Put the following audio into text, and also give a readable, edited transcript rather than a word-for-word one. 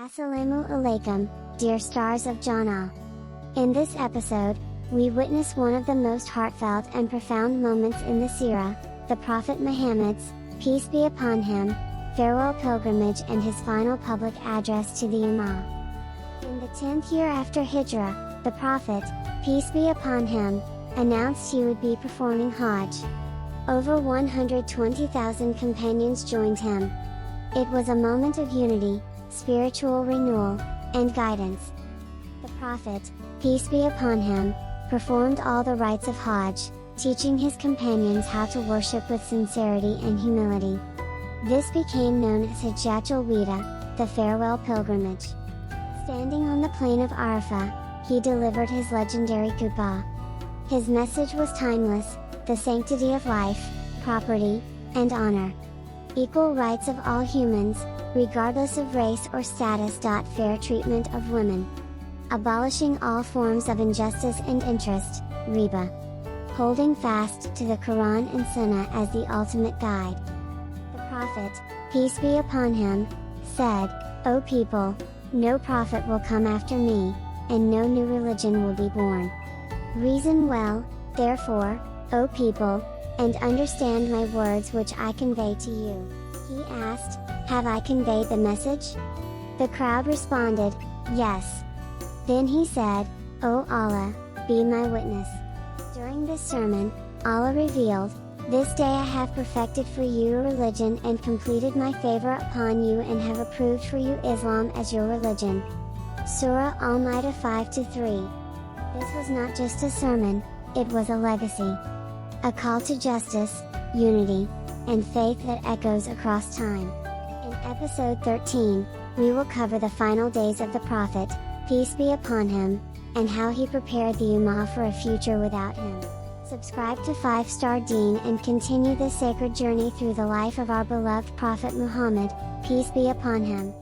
Assalamu alaikum, dear stars of Jannah. In this episode, we witness one of the most heartfelt and profound moments in the Seerah, the Prophet Muhammad's, peace be upon him, farewell pilgrimage and his final public address to the Ummah. In the 10th year after Hijrah, the Prophet, peace be upon him, announced he would be performing Hajj. Over 120,000 companions joined him. It was a moment of unity, spiritual renewal, and guidance. The Prophet, peace be upon him, performed all the rites of Hajj, teaching his companions how to worship with sincerity and humility. This became known as Hajjatul Wada, the farewell pilgrimage. Standing on the plain of Arafah, he delivered his legendary Khutbah. His message was timeless: the sanctity of life, property, and honor. Equal rights of all humans, regardless of race or status. Fair treatment of women. Abolishing all forms of injustice and interest, riba. Holding fast to the Quran and Sunnah as the ultimate guide. The Prophet, peace be upon him, said, "O people, no prophet will come after me, and no new religion will be born. Reason well, therefore, O people, and understand my words which I convey to you." He asked, "Have I conveyed the message?" The crowd responded, "Yes." Then he said, "O Allah, be my witness." During this sermon, Allah revealed, "This day I have perfected for you a religion and completed my favor upon you and have approved for you Islam as your religion." Surah Al-Ma'idah 5-3. This was not just a sermon, it was a legacy. A call to justice, unity, and faith that echoes across time. In episode 13, we will cover the final days of the Prophet, peace be upon him, and how he prepared the Ummah for a future without him. Subscribe to 5-Star Deen and continue this sacred journey through the life of our beloved Prophet Muhammad, peace be upon him.